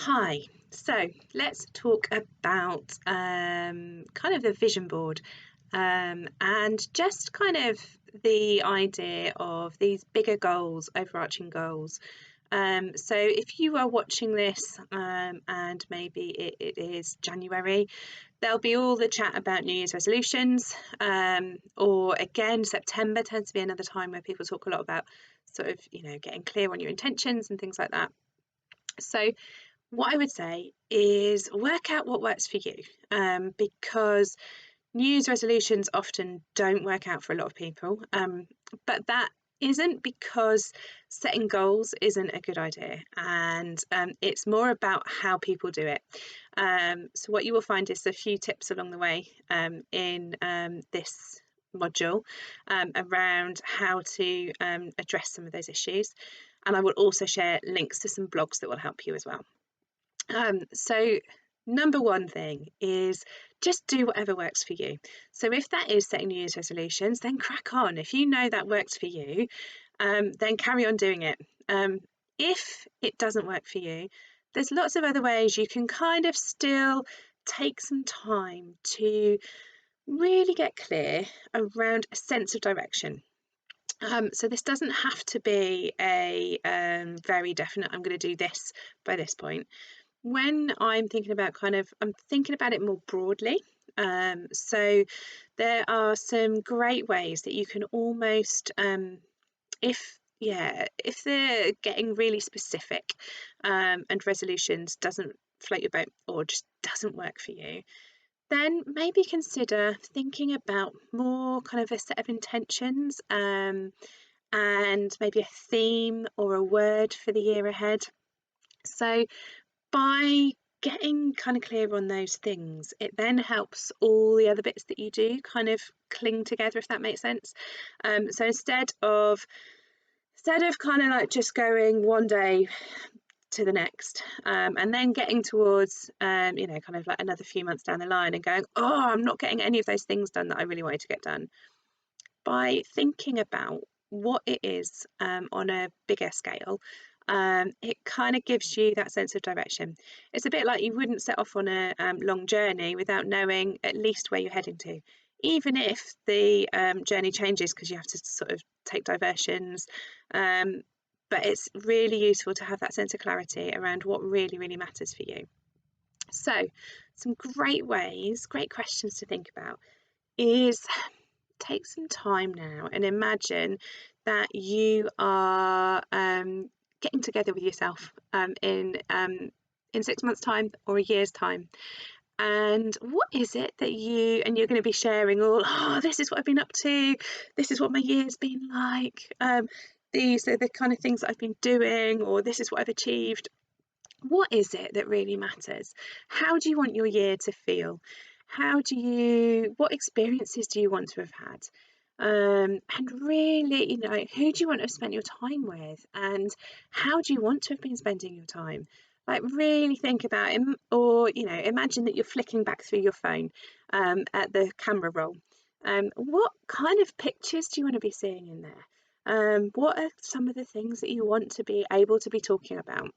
Hi, so let's talk about kind of the vision board and just kind of the idea of these bigger goals, overarching goals. So if you are watching this and maybe it is January, there'll be all the chat about New Year's resolutions, or again, September tends to be another time where people talk a lot about sort of, getting clear on your intentions and things like that. So what I would say is work out what works for you, because New Year's resolutions often don't work out for a lot of people, but that isn't because setting goals isn't a good idea, and it's more about how people do it. So what you will find is a few tips along the way in this module around how to address some of those issues, and I will also share links to some blogs that will help you as well. So number one thing is just do whatever works for you. So if that is setting New Year's resolutions, then crack on. If you know that works for you, then carry on doing it. If it doesn't work for you, there's lots of other ways you can kind of still take some time to really get clear around a sense of direction. So this doesn't have to be a very definite, I'm going to do this by this point. When I'm thinking about I'm thinking about it more broadly. So there are some great ways that you can almost, if they're getting really specific, and resolutions doesn't float your boat or just doesn't work for you, then maybe consider thinking about more kind of a set of intentions, and maybe a theme or a word for the year ahead. So by getting kind of clear on those things, it then helps all the other bits that you do kind of cling together, if that makes sense. So instead of kind of like just going one day to the next, and then getting towards kind of like another few months down the line and going, oh, I'm not getting any of those things done that I really wanted to get done, by thinking about what it is on a bigger scale, it kind of gives you that sense of direction. It's a bit like you wouldn't set off on a long journey without knowing at least where you're heading to, even if the journey changes because you have to sort of take diversions. But it's really useful to have that sense of clarity around what really, really matters for you. So some great ways, great questions to think about is take some time now and imagine that you are getting together with yourself in 6 months' time or a year's time. And what is it that you're going to be sharing all, this is what I've been up to, this is what my year's been like, these are the kind of things that I've been doing, or this is what I've achieved. What is it that really matters? How do you want your year to feel? What experiences do you want to have had? And really, who do you want to have spent your time with? And how do you want to have been spending your time? Like, really think about it, or, imagine that you're flicking back through your phone at the camera roll. What kind of pictures do you want to be seeing in there? What are some of the things that you want to be able to be talking about?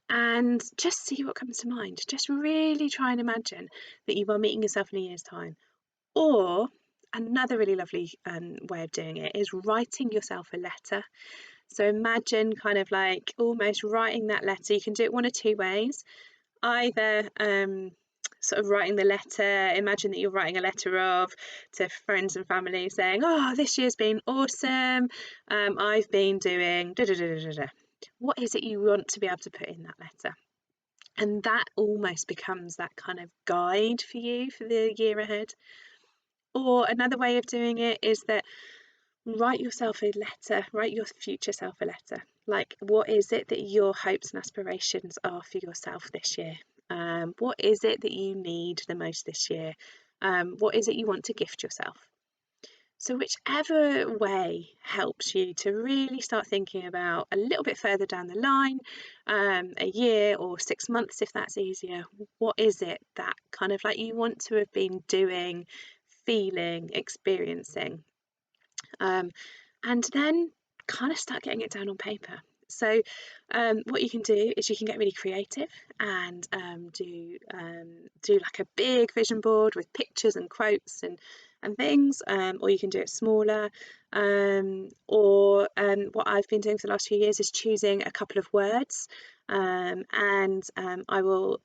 And just see what comes to mind. Just really try and imagine that you are meeting yourself in a year's time. Or another really lovely way of doing it is writing yourself a letter. So imagine kind of like almost writing that letter. You can do it one of two ways. Either sort of writing the letter, imagine that you're writing a letter to friends and family saying, oh, this year's been awesome. I've been doing da da da da da. What is it you want to be able to put in that letter? And that almost becomes that kind of guide for you for the year ahead. Or another way of doing it is that write yourself a letter, write your future self a letter. Like, what is it that your hopes and aspirations are for yourself this year? What is it that you need the most this year? What is it you want to gift yourself? So whichever way helps you to really start thinking about a little bit further down the line, a year or 6 months, if that's easier, what is it that kind of like you want to have been doing, feeling, experiencing? And then kind of start getting it down on paper. So what you can do is you can get really creative and do like a big vision board with pictures and quotes and things, or you can do it smaller. Or what I've been doing for the last few years is choosing a couple of words, and I will,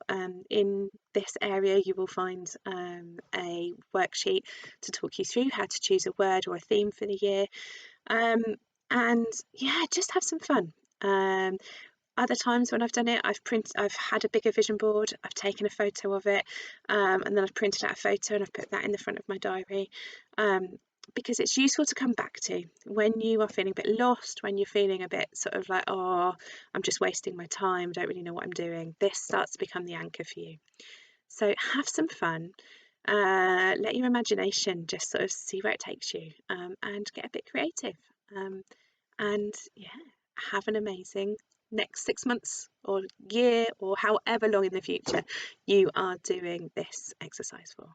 in this area, you will find a worksheet to talk you through how to choose a word or a theme for the year. Um, and yeah, just have some fun. Other times when I've done it, I've had a bigger vision board, I've taken a photo of it, and then I've printed out a photo and I've put that in the front of my diary, because it's useful to come back to when you are feeling a bit lost, when you're feeling a bit sort of like, oh, I'm just wasting my time, I don't really know what I'm doing. This starts to become the anchor for you. So have some fun. Let your imagination just sort of see where it takes you, and get a bit creative. And yeah, have an amazing next 6 months or year or however long in the future you are doing this exercise for.